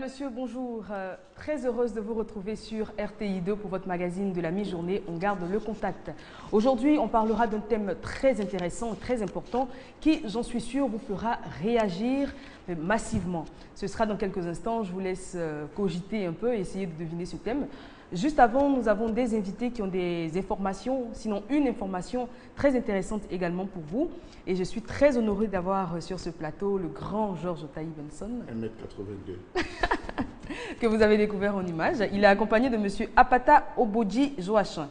Mesdames, Messieurs, bonjour. Très heureuse de vous retrouver sur RTI2 pour votre magazine de la mi-journée. On garde le contact. Aujourd'hui, on parlera d'un thème très intéressant, très important, qui, j'en suis sûre, vous fera réagir massivement. Ce sera dans quelques instants. Je vous laisse cogiter un peu et essayer de deviner ce thème. Juste avant, nous avons des invités qui ont des informations, sinon une information très intéressante également pour vous. Et je suis très honorée d'avoir sur ce plateau le grand Georges Otaï Benson. 1m82. Que vous avez découvert en image. Il est accompagné de M. Apata Obodji Joachim.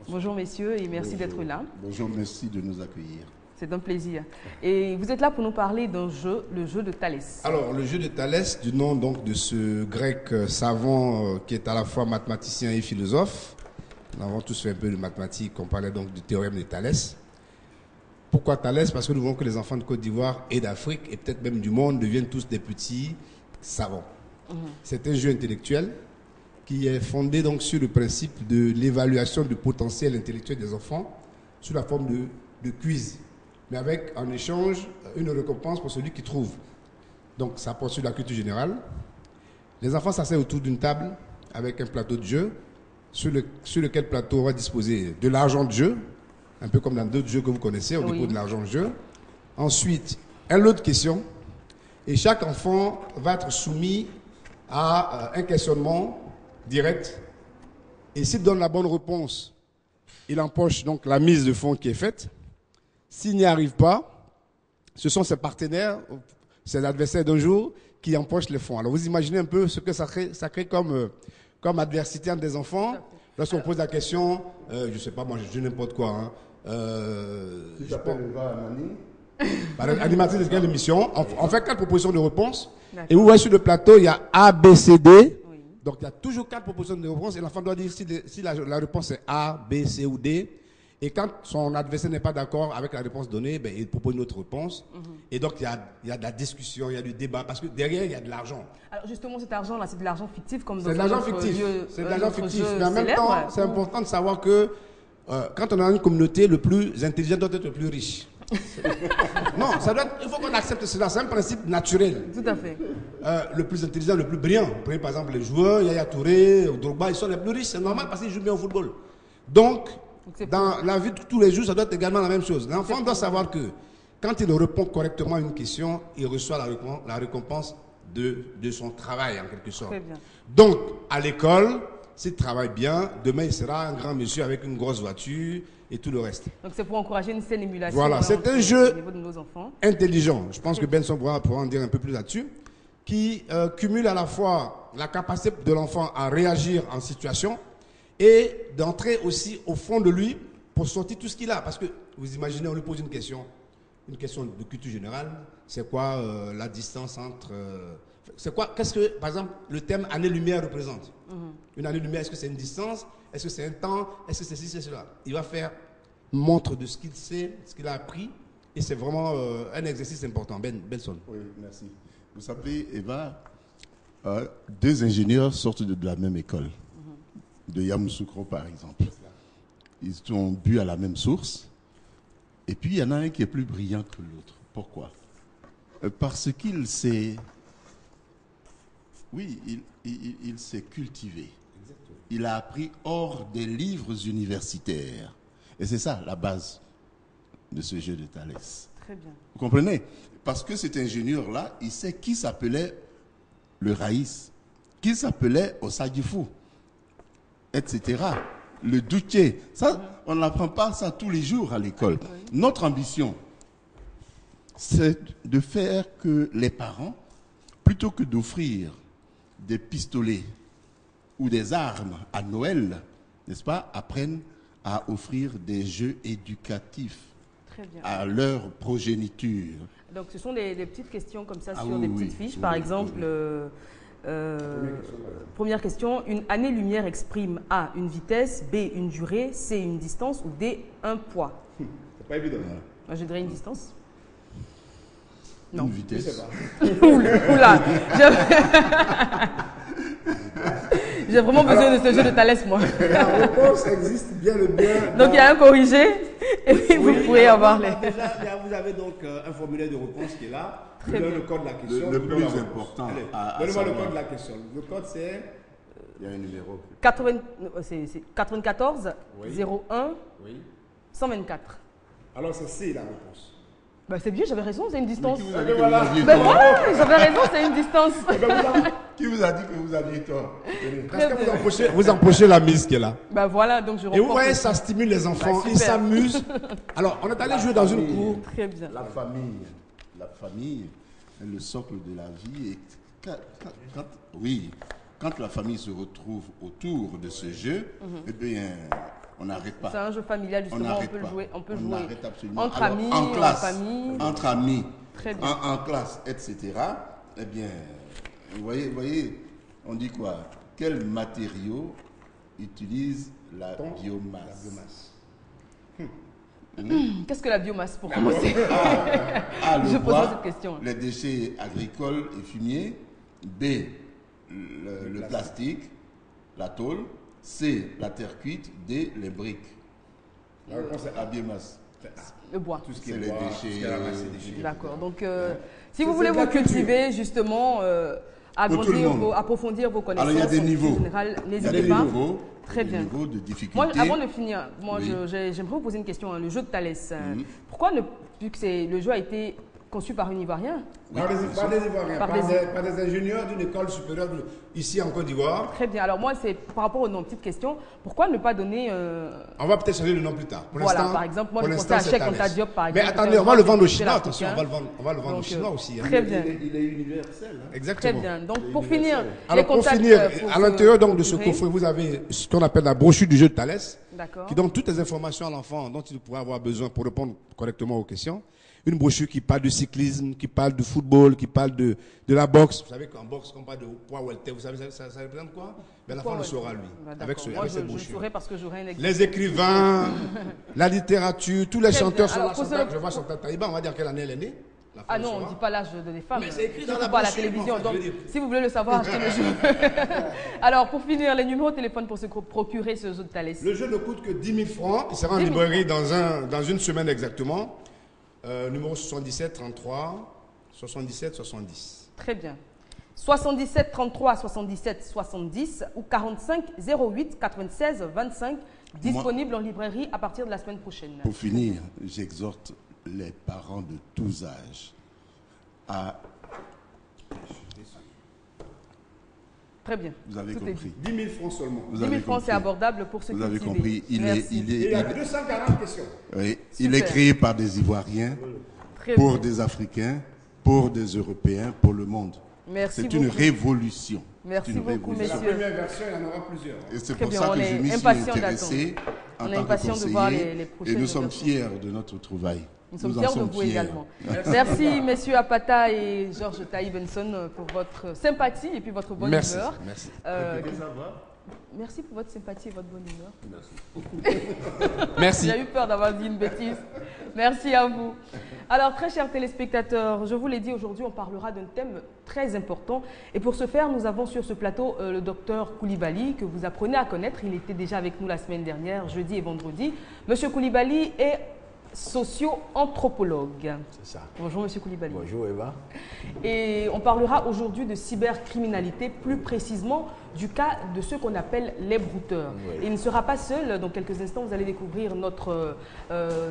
Bonjour messieurs et merci d'être là. Bonjour, merci de nous accueillir. C'est un plaisir. Et vous êtes là pour nous parler d'un jeu, le jeu de Thalès. Alors, le jeu de Thalès, du nom donc de ce grec savant qui est à la fois mathématicien et philosophe. Nous avons tous fait un peu de mathématiques, on parlait donc du théorème de Thalès. Pourquoi Thalès? Parce que nous voulons que les enfants de Côte d'Ivoire et d'Afrique, et peut-être même du monde, deviennent tous des petits savants. C'est un jeu intellectuel qui est fondé donc sur le principe de l'évaluation du potentiel intellectuel des enfants sous la forme de quiz, mais avec en échange une récompense pour celui qui trouve. Donc ça porte sur la culture générale. Les enfants s'asseyent autour d'une table avec un plateau de jeu sur lequel plateau on va disposer de l'argent de jeu, un peu comme dans d'autres jeux que vous connaissez, on dépose de l'argent de jeu. Ensuite, un lot de questions et chaque enfant va être soumis à un questionnement direct, et s'il donne la bonne réponse, il empoche donc la mise de fonds qui est faite. S'il n'y arrive pas, ce sont ses partenaires, ses adversaires d'un jour, qui empochent les fonds. Alors vous imaginez un peu ce que ça crée comme adversité entre des enfants. Lorsqu'on pose la question, je ne sais pas, moi je dis n'importe quoi. Tu t'appelles Eva Amani? Animatrice de l'émission, on fait 4 propositions de réponse. Et vous voyez sur le plateau, il y a A, B, C, D. Oui. Donc il y a toujours 4 propositions de réponse et l'enfant doit dire si la réponse est A, B, C ou D. Et quand son adversaire n'est pas d'accord avec la réponse donnée, ben, il propose une autre réponse. Et donc il y a de la discussion, il y a du débat, parce que derrière il y a de l'argent. Alors justement cet argent-là, c'est de l'argent fictif comme dans c'est de l'argent fictif. C'est de l'argent fictif. Mais en même temps, c'est important de savoir que quand on est dans une communauté, le plus intelligent doit être le plus riche. Non, il faut qu'on accepte cela, c'est un principe naturel. Tout à fait. Le plus intelligent, le plus brillant. Vous prenez par exemple les joueurs, Yaya Touré, Drogba, ils sont les plus riches, c'est normal parce qu'ils jouent bien au football. Donc, dans la vie de tous les jours, ça doit être également la même chose. L'enfant doit savoir que quand il répond correctement à une question, il reçoit la récompense de son travail en quelque sorte. Très bien. Donc, à l'école, s'il travaille bien, demain il sera un grand monsieur avec une grosse voiture et tout le reste. Donc c'est pour encourager une saine émulation. Voilà, c'est un jeu au niveau de nos enfants. Intelligent. Je pense que Benson pourra en dire un peu plus là-dessus, qui cumule à la fois la capacité de l'enfant à réagir en situation et d'entrer aussi au fond de lui pour sortir tout ce qu'il a. Parce que vous imaginez, on lui pose une question de culture générale. C'est quoi la distance entre... qu'est-ce que, par exemple, le thème année-lumière représente? Une année-lumière, est-ce que c'est une distance? Est-ce que c'est un temps? Est-ce que c'est ci, c'est cela? Il va faire montre de ce qu'il sait, ce qu'il a appris. Et c'est vraiment un exercice important. Benson. Oui, merci. Vous savez, Eva, 2 ingénieurs sortent de la même école, de Yamoussoukro par exemple. Ils ont bu à la même source. Et puis, il y en a un qui est plus brillant que l'autre. Pourquoi? Parce qu'il s'est... Oui, il s'est cultivé. Exactement. Il a appris hors des livres universitaires. Et c'est ça la base de ce jeu de Thalès. Très bien. Vous comprenez? Parce que cet ingénieur-là, il sait qui s'appelait le Raïs, qui s'appelait Osadifou, etc. Le Douché. Ça, on n'apprend pas ça tous les jours à l'école. Notre ambition, c'est de faire que les parents, plutôt que d'offrir des pistolets ou des armes à Noël, n'est-ce pas, apprennent à offrir des jeux éducatifs à leur progéniture. Donc ce sont des petites questions comme ça sur des petites fiches. Par exemple, première question, une année-lumière exprime A, une vitesse, B, une durée, C, une distance ou D, un poids. C'est pas évident. Moi, je dirais une distance. Non. Une vitesse. Oula, j'ai vraiment besoin de ce jeu de Thalès, moi. La réponse existe bien le bien. Donc il y a un corrigé Et puis vous pourrez avoir les... Déjà, vous avez donc un formulaire de réponse qui est là. Très bien. Le code de la question. Le plus important. Donnez-moi le code de la question. Le code c'est... Il y a un numéro. 94 Oui. 01 Oui. 124. Alors c'est C la réponse. Bah, c'est bien, j'avais raison, c'est une distance. Qui vous a dit que Voilà. vous aviez Ben tort? voilà, j'avais raison, c'est une distance. Qui vous a dit que vous aviez tort? Parce que vous empochez la mise qui est là. Ben voilà, donc je Et vous remporte. voyez, ça stimule les enfants, Bah, ils super. s'amusent. Alors, on est allé jouer dans une cour. Très bien. La famille est le socle de la vie. Et quand la famille se retrouve autour de ce jeu, eh bien, on n'arrête pas. C'est un jeu familial, On justement, on n'arrête peut le pas. jouer. On peut On jouer n'arrête absolument. entre Alors, amis, en classe, en famille. entre amis, Très bien. en classe, etc. Eh bien, vous voyez, on dit quoi? Quel matériau utilise la biomasse? Qu'est-ce que la biomasse pour commencer? A, le Je bois, pose cette question. les déchets agricoles et fumiers. B, le plastique, la tôle. C, la terre cuite. D, les briques. La réponse est La biomasse. Le bois. Tout ce qui C'est est les bois, tout ce qui est ramassé déchets. déchets. D'accord. Donc, si C'est vous voulez de la vous culture. cultiver, justement, Pour tout le monde. approfondir vos connaissances Alors, il y a des en niveaux. culture générale, Il y a n'hésitez des pas. niveaux. Très des bien. niveaux de difficulté. Moi, avant de finir, Oui. j'aimerais vous poser une question. Le jeu de Thalès, pourquoi, vu que le jeu a été conçu par un Ivoirien, Par des Ivoiriens, Par par des ingénieurs d'une école supérieure ici en Côte d'Ivoire. très bien. Alors moi, c'est par rapport au nom, petite question, pourquoi ne pas donner... On va peut-être changer le nom plus tard. Pour Voilà, l'instant, par exemple, moi, pour je l'instant, pensais à c'est Cheikh Anta Thalès. Diop, par Mais exemple, attendez, c'est on va un le vendre aux grand Chinois. africain. Attention, on va le vendre aux Donc, Chinois aussi. hein. Très bien. Il est universel. Hein. Exactement. Très bien. Donc, pour finir, les Alors, pour contacts, finir, pour à se l'intérieur donc de ce procurer. coffret, vous avez ce qu'on appelle la brochure du jeu de Thalès, D'accord. qui donne toutes les informations à l'enfant dont il pourrait avoir besoin pour répondre correctement aux questions. Une brochure qui parle de cyclisme, qui parle de football, qui parle de la boxe. Vous savez qu'en boxe, quand on parle de poids welter, vous savez, ça représente quoi? Ben, l'enfant le saura, lui, Ah, avec, d'accord. avec Moi, cette je brochure. saurais parce que j'aurais un exemple. Les écrivains, la littérature, tous les Très chanteurs bien. sont là. Alors, pour Chantal, ce- je vois Chantal Taïba, on va dire quelle année elle est née. La femme Ah le non, on saura. ne dit pas l'âge des femmes. Mais c'est écrit dans Surtout la pas à la brochure, télévision. en fait, Donc, je veux dire. si vous voulez le savoir, achetez le jeu. Alors, pour finir, les numéros de téléphone pour se procurer ce jeu de Thalès. Le jeu ne coûte que 10 000 francs. Il sera en 10 000 librairie dans une semaine exactement. Numéro 77 33 77 70. Très bien. 77 33 77 70 ou 45 08 96 25, disponible en librairie à partir de la semaine prochaine. Pour finir, j'exhorte les parents de tous âges à... Très bien. Vous avez Tout est compris. dit. 10 000 francs seulement. Vous 10 avez 000 francs, compris. c'est abordable pour ceux Vous qui avez cultivent. compris. Il Merci. est, il Et il y a est, 240 questions. oui, il est Super. créé par des Ivoiriens, Très pour bien. des Africains, pour des Européens, pour le monde. Merci C'est une beaucoup. révolution. Merci C'est une beaucoup, révolution. La messieurs. première version, il y en aura plusieurs. Et c'est Très pour bien, ça on que est je m'y suis impatients intéressé en On est tant que impatients de voir conseiller. les Et prochaines nous sommes versions. fiers de notre trouvaille. Nous sommes en fiers de sommes vous fiers. également. Merci, messieurs Apata et Georges Taïbenson, pour votre sympathie et puis votre bonne Merci. humeur. Merci. Merci pour votre sympathie et votre bonne humeur. Merci. J'ai eu peur d'avoir dit une bêtise. Merci à vous. Alors, très chers téléspectateurs, je vous l'ai dit, aujourd'hui, on parlera d'un thème très important. Et pour ce faire, nous avons sur ce plateau le docteur Koulibaly, que vous apprenez à connaître. Il était déjà avec nous la semaine dernière, jeudi et vendredi. Monsieur Koulibaly est socio-anthropologue. C'est ça. Bonjour, monsieur Koulibaly. Bonjour Eva. Et on parlera aujourd'hui de cybercriminalité, plus précisément du cas de ceux qu'on appelle les brouteurs. Oui. Et il ne sera pas seul. Dans quelques instants, vous allez découvrir notre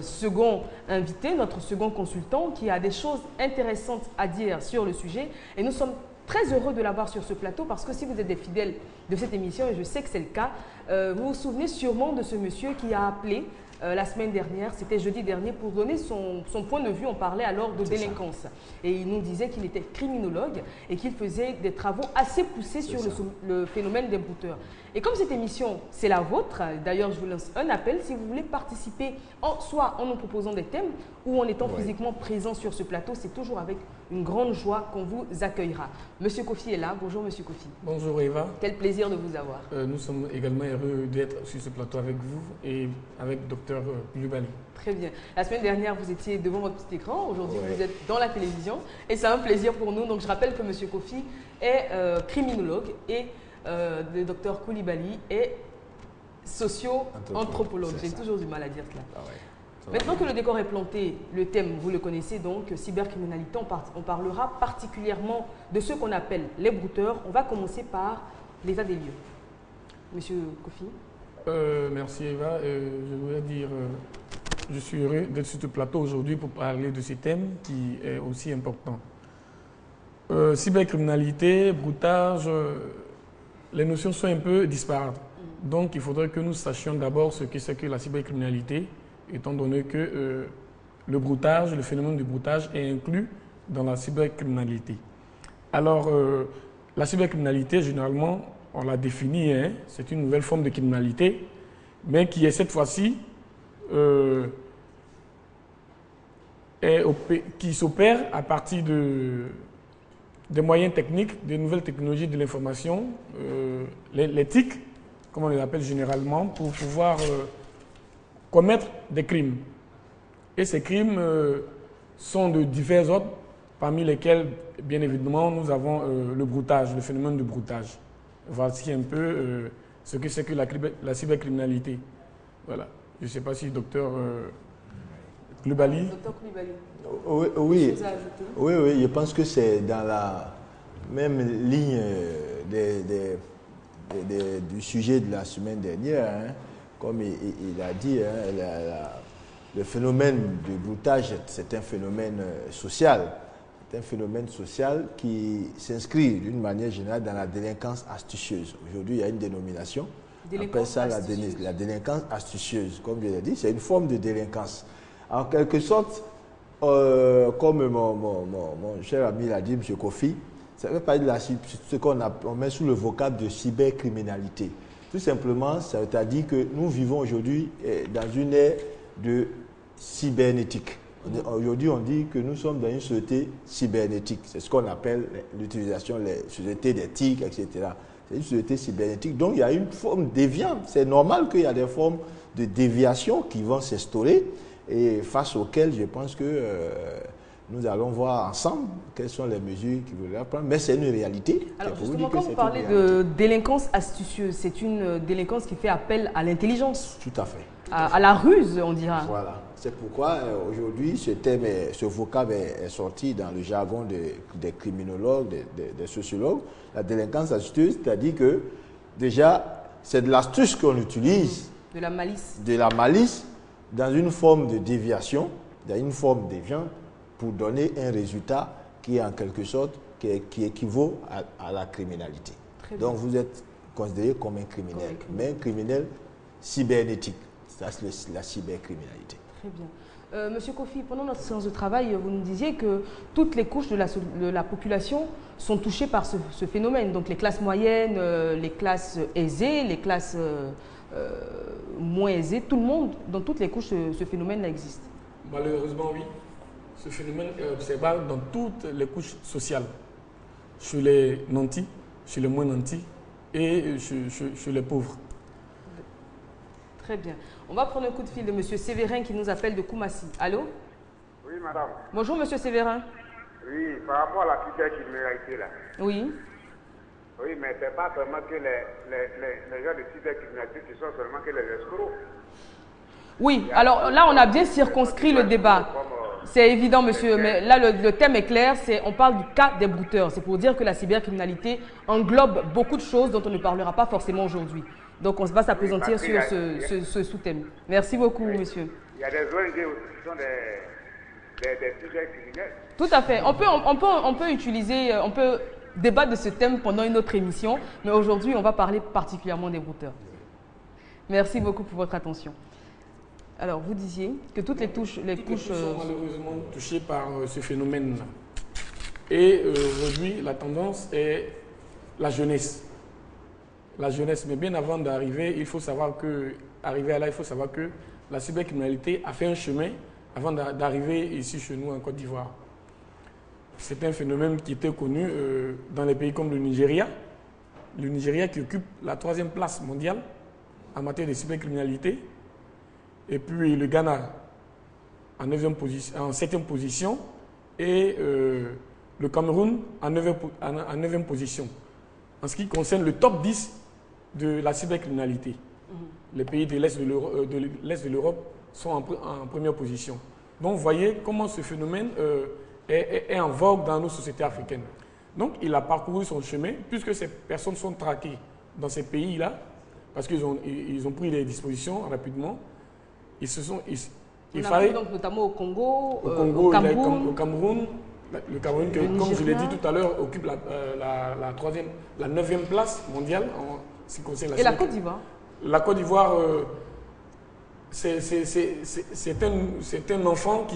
second invité, notre second consultant, qui a des choses intéressantes à dire sur le sujet. Et nous sommes très heureux de l'avoir sur ce plateau parce que si vous êtes des fidèles de cette émission, et je sais que c'est le cas, vous vous souvenez sûrement de ce monsieur qui a appelé la semaine dernière, c'était jeudi dernier, pour donner son point de vue. On parlait alors de délinquance. Et il nous disait qu'il était criminologue et qu'il faisait des travaux assez poussés sur le phénomène des brouteurs. Et comme cette émission, c'est la vôtre, d'ailleurs, je vous lance un appel. Si vous voulez participer, soit en nous proposant des thèmes ou en étant physiquement présent sur ce plateau, c'est toujours avec une grande joie qu'on vous accueillera. Monsieur Kofi est là. Bonjour, monsieur Kofi. Bonjour Eva. Quel plaisir de vous avoir. Nous sommes également heureux d'être sur ce plateau avec vous et avec Dr Koulibaly. Très bien. La semaine dernière, vous étiez devant votre petit écran. Aujourd'hui, vous êtes dans la télévision. Et c'est un plaisir pour nous. Donc, je rappelle que monsieur Kofi est criminologue et le docteur Koulibaly est socio-anthropologue. J'ai toujours du mal à dire cela. Ah ouais. Maintenant que le décor est planté, le thème, vous le connaissez donc, cybercriminalité, on parlera particulièrement de ce qu'on appelle les brouteurs. On va commencer par l'état des lieux. Monsieur Kofi. Merci Eva. Je voulais dire, je suis heureux d'être sur ce plateau aujourd'hui pour parler de ce thème qui est aussi important. Cybercriminalité, broutage, les notions sont un peu disparates. Donc il faudrait que nous sachions d'abord ce que c'est que la cybercriminalité, étant donné que le broutage, le phénomène du broutage est inclus dans la cybercriminalité. Alors, la cybercriminalité, généralement, on l'a définie, hein, c'est une nouvelle forme de criminalité, mais qui est cette fois-ci, qui s'opère à partir des moyens techniques, des nouvelles technologies de l'information, les TIC, comme on les appelle généralement, pour pouvoir commettre des crimes. Et ces crimes sont de divers ordres, parmi lesquels, bien évidemment, nous avons le broutage, le phénomène du broutage. Voici un peu ce que c'est que la cybercriminalité. Voilà. Je ne sais pas si docteur Coulibaly. Docteur Coulibaly. Oui, je pense que c'est dans la même ligne du sujet de la semaine dernière. Hein. Comme il a dit, hein, le phénomène du broutage, c'est un phénomène social. C'est un phénomène social qui s'inscrit d'une manière générale dans la délinquance astucieuse. Aujourd'hui, il y a une dénomination, on appelle ça la délinquance astucieuse. Comme je l'ai dit, c'est une forme de délinquance. En quelque sorte, comme mon cher ami l'a dit, M. Kofi, ça veut pas dire ce qu'on met sous le vocable de cybercriminalité. Tout simplement, c'est-à-dire que nous vivons aujourd'hui dans une ère de cybernétique. Aujourd'hui, on dit que nous sommes dans une société cybernétique. C'est ce qu'on appelle l'utilisation des sociétés d'éthique, etc. C'est une société cybernétique. Donc, il y a une forme déviante. C'est normal qu'il y a des formes de déviation qui vont s'instaurer et face auxquelles je pense que nous allons voir ensemble quelles sont les mesures qu'il faudra prendre. Mais c'est une réalité. Alors, justement, quand vous parlez de délinquance astucieuse, c'est une délinquance qui fait appel à l'intelligence. Tout à fait. À la ruse, on dira. Voilà. C'est pourquoi aujourd'hui, ce vocable est sorti dans le jargon des criminologues, des sociologues. La délinquance astucieuse, c'est-à-dire que déjà, c'est de l'astuce qu'on utilise. De la malice. De la malice dans une forme de déviation, dans une forme déviante, pour donner un résultat qui est en quelque sorte, qui équivaut à la criminalité. Donc vous êtes considéré comme un criminel, mais un criminel cybernétique. Ça, c'est la cybercriminalité. Très bien. Monsieur Kofi, pendant notre séance de travail, vous nous disiez que toutes les couches de la population sont touchées par ce phénomène. Donc les classes moyennes, les classes aisées, les classes moins aisées, tout le monde, dans toutes les couches, ce phénomène-là existe. Malheureusement, oui. Ce phénomène est observable dans toutes les couches sociales. Chez les nantis, chez les moins nantis et chez les pauvres. Très bien. On va prendre un coup de fil de M. Sévérin qui nous appelle de Koumassi. Allô? Oui, madame. Bonjour, M. Sévérin. Oui, par rapport à la cybercriminalité, là. Oui. Oui, mais ce n'est pas seulement que les gens de cybercriminalité, ce sont seulement que les escrocs. Oui, alors là, on a bien circonscrit le débat. C'est évident, monsieur, mais là, le thème est clair, on parle du cas des brouteurs. C'est pour dire que la cybercriminalité englobe beaucoup de choses dont on ne parlera pas forcément aujourd'hui. Donc, on va s'appesantir sur ce sous-thème. Merci beaucoup, monsieur. Il y a des ONG qui sont des cybercriminels. Tout à fait. On peut débattre de ce thème pendant une autre émission, mais aujourd'hui, on va parler particulièrement des brouteurs. Merci beaucoup pour votre attention. Alors, vous disiez que toutes les couches sont malheureusement touchées par ce phénomène-là. Et aujourd'hui, la tendance est la jeunesse. La jeunesse, mais bien avant d'arriver, il faut savoir que la cybercriminalité a fait un chemin avant d'arriver ici chez nous en Côte d'Ivoire. C'est un phénomène qui était connu dans les pays comme le Nigeria. Le Nigeria qui occupe la 3e place mondiale en matière de cybercriminalité. Et puis le Ghana en 7e position et le Cameroun en 9e position. En ce qui concerne le top 10 de la cybercriminalité. les pays de l'Est de l'Europe sont en première position. Donc, vous voyez comment ce phénomène est en vogue dans nos sociétés africaines. Donc, il a parcouru son chemin, puisque ces personnes sont traquées dans ces pays-là, parce qu'ils ont pris des dispositions rapidement. Il fallait donc notamment au Congo, au Cameroun. Le Cameroun, comme je l'ai dit tout à l'heure, occupe la 9e place mondiale en ce qui concerne la Et la Côte d'Ivoire? La Côte d'Ivoire, c'est un enfant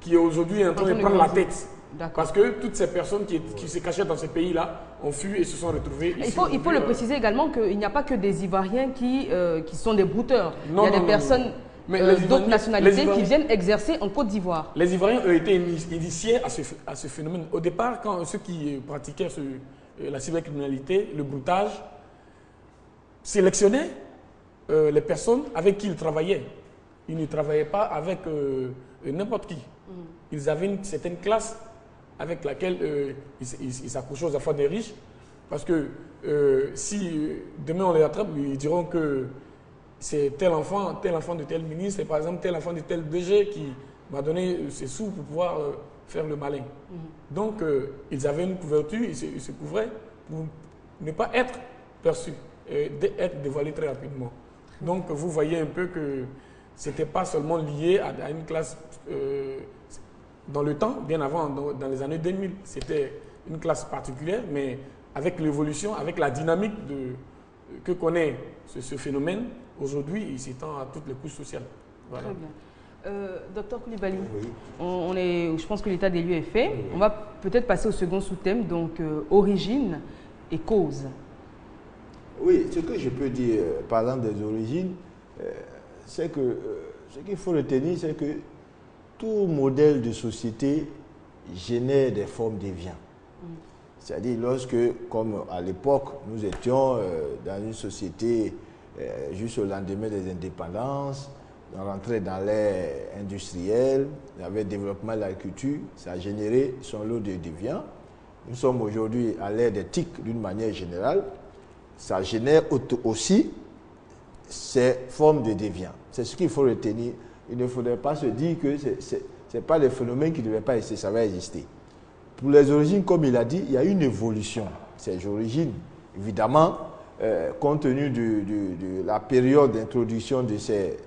qui est aujourd'hui en train de prendre la tête. Parce que toutes ces personnes qui se cachaient dans ces pays-là ont fui et se sont retrouvées ici. Il faut le préciser également qu'il n'y a pas que des Ivoiriens qui sont des brouteurs. Il y a des personnes d'autres nationalités qui viennent exercer en Côte d'Ivoire. Les Ivoiriens ont été initiés à ce phénomène. Au départ, quand ceux qui pratiquaient la cybercriminalité, le broutage, sélectionnaient les personnes avec qui ils travaillaient. Ils ne travaillaient pas avec n'importe qui. Ils avaient une certaine classe avec laquelle ils s'accrochaient aux affaires des riches. Parce que si demain on les attrape, ils diront que c'est tel enfant de tel ministre, c'est par exemple tel enfant de tel DG qui m'a donné ses sous pour pouvoir faire le malin. Donc ils avaient une couverture, ils se couvraient pour ne pas être perçus, être dévoilés très rapidement. Donc vous voyez un peu que ce n'était pas seulement lié à une classe dans le temps, bien avant, dans les années 2000. C'était une classe particulière, mais avec l'évolution, avec la dynamique que connaît ce phénomène, aujourd'hui, il s'étend à toutes les couches sociales. Voilà. Très bien. Docteur Koulibaly, je pense que l'état des lieux est fait. On va peut-être passer au second sous-thème, donc origine et cause. Oui, ce que je peux dire, parlant des origines, c'est que ce qu'il faut retenir, c'est que tout modèle de société génère des formes déviantes. C'est-à-dire lorsque, comme à l'époque, nous étions dans une société juste au lendemain des indépendances, on rentrait dans l'ère industrielle, il y avait le développement de l'agriculture, ça a généré son lot de déviants. Nous sommes aujourd'hui à l'ère des TIC d'une manière générale, ça génère aussi ces formes de déviants. C'est ce qu'il faut retenir. Il ne faudrait pas se dire que ce n'est pas des phénomènes qui ne devaient pas exister, ça va exister. Pour les origines, comme il a dit, il y a une évolution. Ces origines, évidemment, compte tenu de la période d'introduction de ces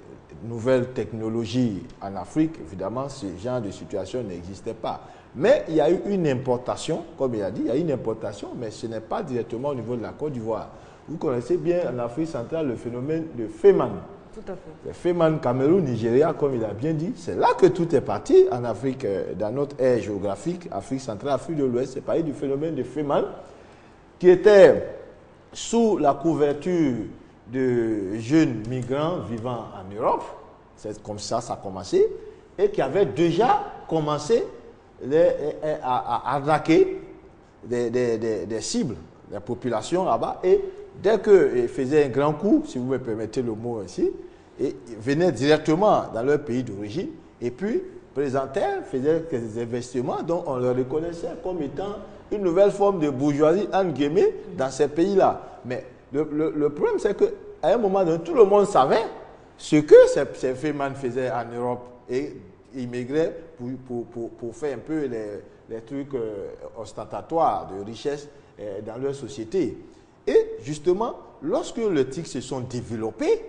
nouvelles technologies en Afrique, évidemment, ce genre de situation n'existait pas. Mais il y a eu une importation, comme il a dit, il y a une importation, mais ce n'est pas directement au niveau de la Côte d'Ivoire. Vous connaissez bien en Afrique centrale le phénomène de Féman. Tout à fait. Le Féman, Cameroun, Nigeria, comme il a bien dit, c'est là que tout est parti en Afrique, dans notre aire géographique, Afrique centrale, Afrique de l'Ouest, c'est parti du phénomène de Féman, qui était sous la couverture de jeunes migrants vivant en Europe, c'est comme ça ça a commencé, et qui avait déjà commencé à arnaquer des cibles, des populations là-bas, et dès qu'ils faisaient un grand coup, si vous me permettez le mot ainsi, et ils venaient directement dans leur pays d'origine, et puis présentaient, faisaient des investissements dont on le reconnaissait comme étant une nouvelle forme de bourgeoisie, entre guillemets, dans ces pays-là. Mais le problème, c'est qu'à un moment donné, tout le monde savait ce que ces Féman faisaient en Europe et ils migraient pour faire un peu les trucs ostentatoires de richesse dans leur société. Et justement, lorsque les TIC se sont développés,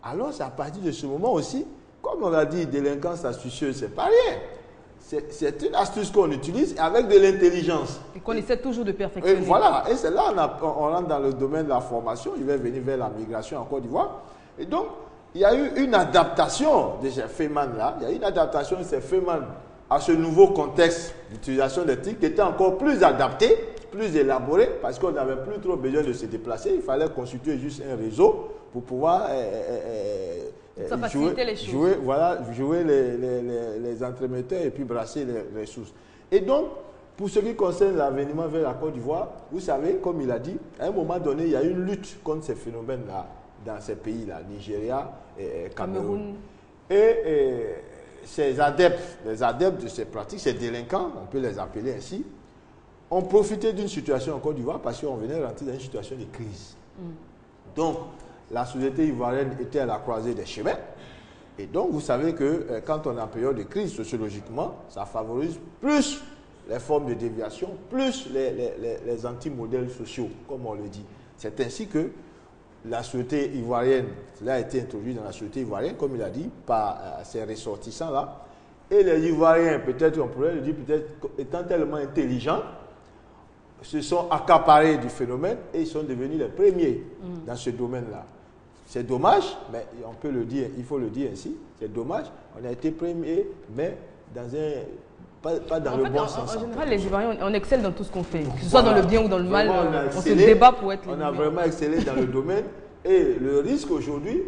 alors c'est à partir de ce moment aussi, comme on l'a dit, délinquance astucieuse, c'est pas rien. C'est une astuce qu'on utilise avec de l'intelligence. Et qu'on essaie toujours de perfectionner. Et voilà, et c'est là on rentre dans le domaine de la formation, je vais venir vers la migration en Côte d'Ivoire. Et donc, il y a eu une adaptation de ces Féman-là, il y a eu une adaptation de ces Féman à ce nouveau contexte d'utilisation des TIC qui était encore plus adapté, plus élaboré, parce qu'on n'avait plus trop besoin de se déplacer, il fallait constituer juste un réseau pour pouvoir jouer les entremetteurs et puis brasser les ressources. Et donc, pour ce qui concerne l'avènement vers la Côte d'Ivoire, vous savez, comme il a dit, à un moment donné, il y a une lutte contre ces phénomènes-là dans ces pays-là, Nigeria et Cameroun. Et ces adeptes, les adeptes de ces pratiques, ces délinquants, on peut les appeler ainsi, ont profité d'une situation en Côte d'Ivoire parce qu'on venait rentrer dans une situation de crise. Donc, la société ivoirienne était à la croisée des chemins. Et donc, vous savez que quand on est en période de crise, sociologiquement, ça favorise plus les formes de déviation, plus les anti-modèles sociaux, comme on le dit. C'est ainsi que la société ivoirienne, cela a été introduit dans la société ivoirienne, comme il a dit, par ces ressortissants-là. Et les Ivoiriens, peut-être, on pourrait le dire, peut-être étant tellement intelligents, se sont accaparés du phénomène et ils sont devenus les premiers dans ce domaine-là. C'est dommage, mais on peut le dire, il faut le dire ainsi, c'est dommage, on a été premiers, mais dans un... pas dans le bon sens. En général, les Ivoiriens, on excelle dans tout ce qu'on fait, que ce soit dans le bien ou dans le mal, on se excellé, débat pour être les On a meilleurs. vraiment excellé dans le domaine et le risque aujourd'hui,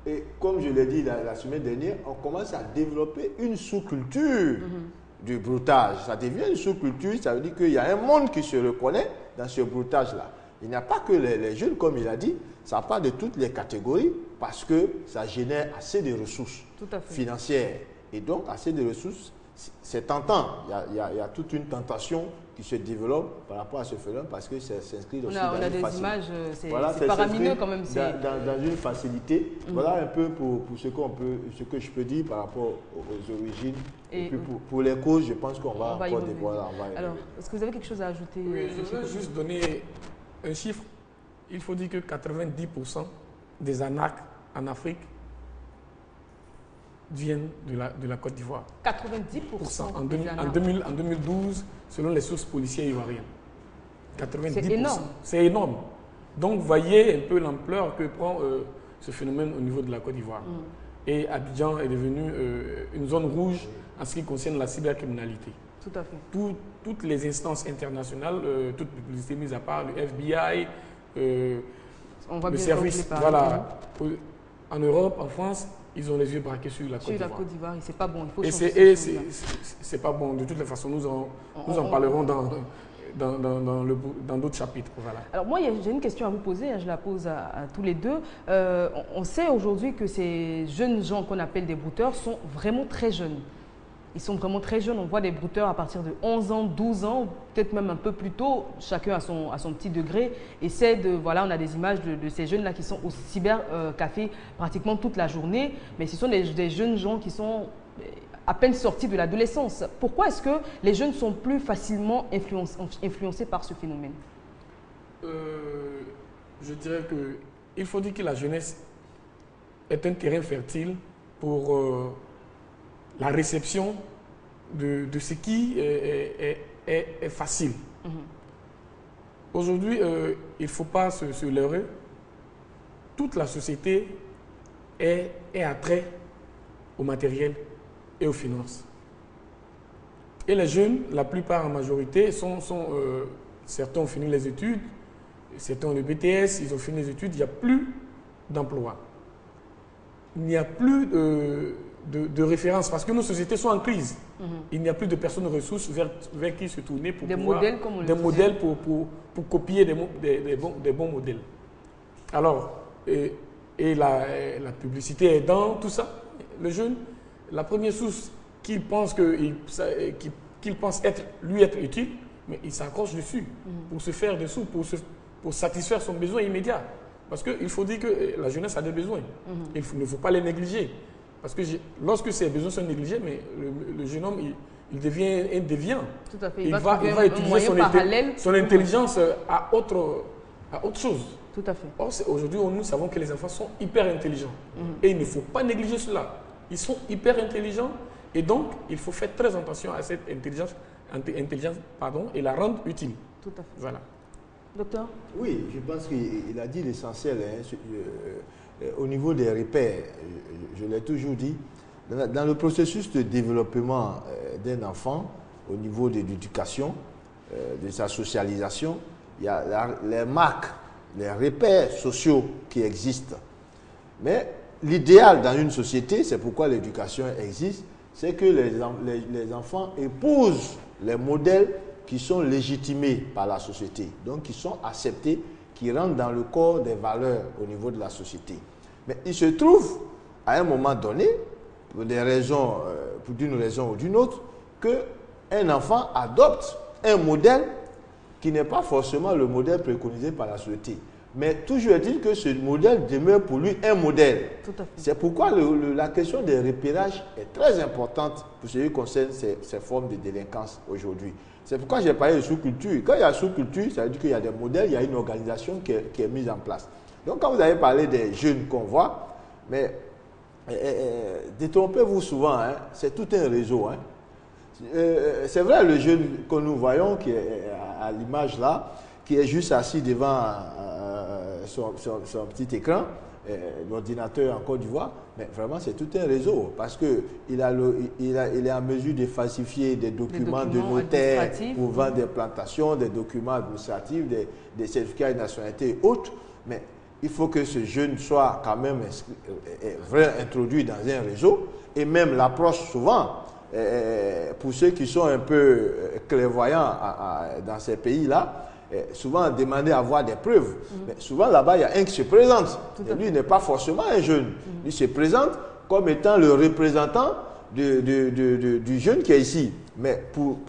et comme je l'ai dit la semaine dernière, on commence à développer une sous-culture du broutage. Ça devient une sous-culture, ça veut dire qu'il y a un monde qui se reconnaît dans ce broutage-là. Il n'y a pas que les jeunes, comme il a dit, ça part de toutes les catégories parce que ça génère assez de ressources financières. Et donc, assez de ressources, c'est tentant. Il y a toute une tentation qui se développe par rapport à ce phénomène parce que ça s'inscrit aussi dans une facilité. Images, c'est voilà, faramineux quand même. Dans une facilité. Voilà un peu pour ce que je peux dire par rapport aux origines. Et puis pour les causes, je pense qu'on va encore dévoiler. Alors, est-ce que vous avez quelque chose à ajouter? Oui, je voudrais juste donner un chiffre. Il faut dire que 90% des anarques en Afrique viennent de la Côte d'Ivoire. 90% en 2012, selon les sources policières ivoiriennes. 90%. C'est énorme. C'est énorme. Donc, voyez un peu l'ampleur que prend ce phénomène au niveau de la Côte d'Ivoire. Et Abidjan est devenu une zone rouge en ce qui concerne la cybercriminalité. Tout à fait. Toutes les instances internationales, toutes les publicités mises à part, le FBI, le service, voilà, en Europe, en France, ils ont les yeux braqués sur la Côte d'Ivoire. Sur la Côte d'Ivoire, c'est pas bon, il faut changer. Et c'est pas bon. De toutes les façons, nous en parlerons dans d'autres chapitres. Voilà. Alors moi, j'ai une question à vous poser, je la pose à tous les deux. On sait aujourd'hui que ces jeunes gens qu'on appelle des brouteurs sont vraiment très jeunes. Ils sont vraiment très jeunes. On voit des brouteurs à partir de 11 ans, 12 ans, peut-être même un peu plus tôt, chacun à son petit degré. Et voilà, on a des images de ces jeunes-là qui sont au cybercafé pratiquement toute la journée. Mais ce sont des jeunes gens qui sont à peine sortis de l'adolescence. Pourquoi est-ce que les jeunes sont plus facilement influencés par ce phénomène? Je dirais qu'il faut dire que la jeunesse est un terrain fertile pour la réception de ce qui est facile. Aujourd'hui, il ne faut pas se leurrer. Toute la société est attrait au matériel et aux finances. Et les jeunes, la plupart en majorité, certains ont fini les études, certains ont le BTS, ils ont fini les études, il n'y a plus d'emploi. Il n'y a plus de référence parce que nos sociétés sont en crise. Il n'y a plus de personnes ressources vers qui se tourner pour modèles pour copier des bons modèles. Alors, et la publicité aidant, tout ça, le jeune, la première source qu'il pense être utile, mais il s'accroche dessus pour se faire des sous, pour satisfaire son besoin immédiat. Parce qu'il faut dire que la jeunesse a des besoins. Il ne faut pas les négliger. Parce que lorsque ces besoins sont négligés, mais le jeune homme, il devient un déviant. Tout à fait. Il va utiliser son intelligence à autre chose. Tout à fait. Or, aujourd'hui, nous savons que les enfants sont hyper intelligents. Et il ne faut pas négliger cela. Ils sont hyper intelligents et donc il faut faire très attention à cette intelligence et la rendre utile. Tout à fait. Voilà. Docteur? Oui, je pense qu'il a dit l'essentiel. Au niveau des repères, je l'ai toujours dit, dans le processus de développement d'un enfant, au niveau de l'éducation, de sa socialisation, il y a les marques, les repères sociaux qui existent. Mais l'idéal dans une société, c'est pourquoi l'éducation existe, c'est que les enfants épousent les modèles qui sont légitimés par la société, donc qui sont acceptés, qui rentrent dans le corps des valeurs au niveau de la société. Mais il se trouve, à un moment donné, pour d'une raison ou d'une autre, qu'un enfant adopte un modèle qui n'est pas forcément le modèle préconisé par la société. Mais toujours est-il que ce modèle demeure pour lui un modèle. Tout à fait. C'est pourquoi la question des repérages est très importante pour ce qui concerne ces formes de délinquance aujourd'hui. C'est pourquoi j'ai parlé de sous-culture. Quand il y a sous-culture, ça veut dire qu'il y a des modèles, il y a une organisation qui est mise en place. Donc quand vous avez parlé des jeunes qu'on voit, mais détrompez-vous souvent, hein, c'est tout un réseau. Hein. C'est vrai, le jeune que nous voyons, qui est à l'image là, qui est juste assis devant son petit écran, l'ordinateur en Côte d'Ivoire, mais vraiment c'est tout un réseau parce qu'il est en mesure de falsifier des documents de notaire pour vendre des plantations, des documents administratifs, des certificats de nationalité et autres. Mais il faut que ce jeune soit quand même introduit dans un réseau et même l'approche souvent, pour ceux qui sont un peu clairvoyants dans ces pays-là, souvent demander à avoir des preuves. Mais souvent là-bas, il y a un qui se présente. Et lui, il n'est pas forcément un jeune. Il se présente comme étant le représentant du jeune qui est ici. Mais pour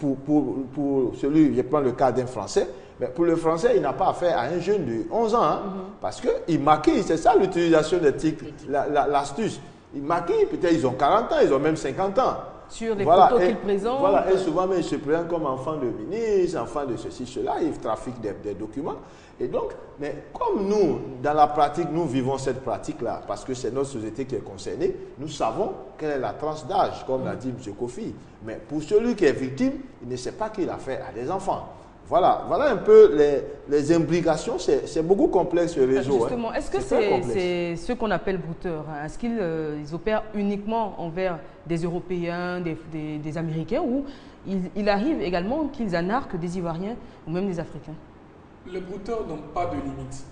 celui, je prends le cas d'un Français, mais pour le Français, il n'a pas affaire à un jeune de 11 ans. Hein, parce qu'il maquille, c'est ça l'utilisation des tics, l'astuce. Ils maquillent, peut-être ils ont 40 ans, ils ont même 50 ans. Sur les photos qu'ils présentent. Voilà, et souvent, mais ils se présentent comme enfants de ministre, enfants de ceci, cela, ils trafiquent des documents. Et donc, mais comme nous, dans la pratique, nous vivons cette pratique-là, parce que c'est notre société qui est concernée, nous savons quelle est la tranche d'âge, comme l'a dit M. Kofi. Mais pour celui qui est victime, il ne sait pas qu'il a fait à des enfants. Voilà un peu les imbrications, c'est beaucoup complexe ce réseau. Justement, est-ce que c'est ce qu'on appelle brouteurs? Est-ce qu'ils opèrent uniquement envers des Européens, des Américains, ou il arrive également qu'ils anarquent des Ivoiriens ou même des Africains? Les brouteurs n'ont pas de limite.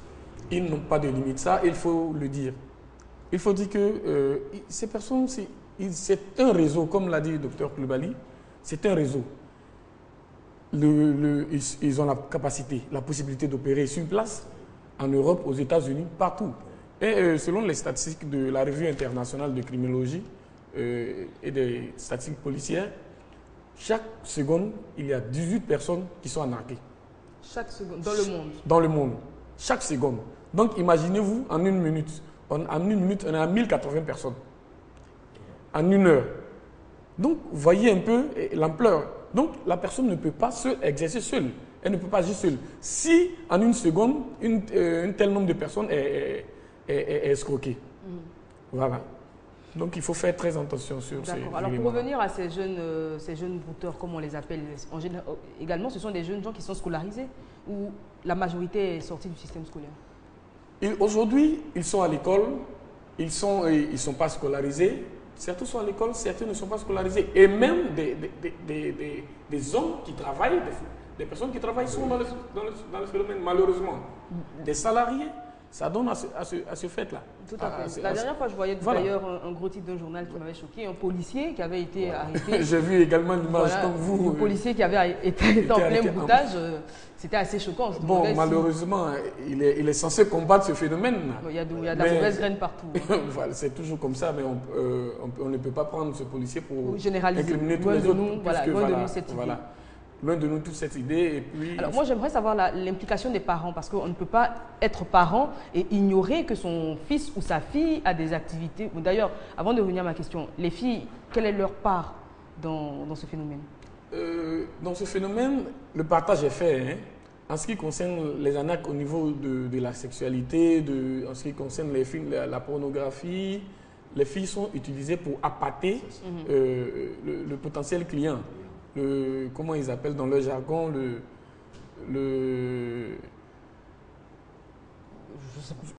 Ils n'ont pas de limite, ça il faut le dire. Il faut dire que ces personnes, c'est un réseau, comme l'a dit le docteur Koulibaly, c'est un réseau. Ils ont la capacité, la possibilité d'opérer sur place, en Europe, aux États-Unis, partout. Et selon les statistiques de la Revue internationale de criminologie et des statistiques policières, chaque seconde, il y a 18 personnes qui sont arnaquées. Chaque seconde, dans le monde? Dans le monde, chaque seconde. Donc imaginez-vous, en une minute, on est à 1080 personnes. En une heure. Donc, voyez un peu l'ampleur. Donc, la personne ne peut pas exercer seule. Elle ne peut pas agir seule. Si, en une seconde, un tel nombre de personnes est escroqué. Voilà. Donc, il faut faire très attention sur ces éléments. Alors, pour revenir à ces jeunes brouteurs, comme on les appelle, en général, également, ce sont des jeunes gens qui sont scolarisés ou la majorité est sortie du système scolaire? Aujourd'hui, ils sont à l'école, ils sont pas scolarisés. Certains sont à l'école, certains ne sont pas scolarisés. Et même des hommes qui travaillent, des personnes qui travaillent sont dans le phénomène, malheureusement. Des salariés, ça donne à ce fait-là. Tout à fait. La dernière fois, je voyais d'ailleurs un gros titre d'un journal qui m'avait choqué, un policier qui avait été arrêté. J'ai vu également l'image comme vous. Un policier qui avait été en plein broutage. C'était assez choquant. Bon, malheureusement, il est censé combattre ce phénomène. Il y a de la mauvaise graine partout. Voilà, c'est toujours comme ça, mais on ne peut pas prendre ce policier pour généraliser. incriminer tous les autres. Loin de nous cette idée. Loin de nous toute cette idée. Et puis, alors moi j'aimerais savoir l'implication des parents, parce qu'on ne peut pas être parent et ignorer que son fils ou sa fille a des activités. D'ailleurs, avant de revenir à ma question, les filles, quelle est leur part dans ce phénomène? Dans ce phénomène, le partage est fait. Hein. En ce qui concerne les arnaques au niveau de la sexualité, en ce qui concerne les films, la pornographie, les filles sont utilisées pour appâter le potentiel client. Comment ils appellent dans leur jargon,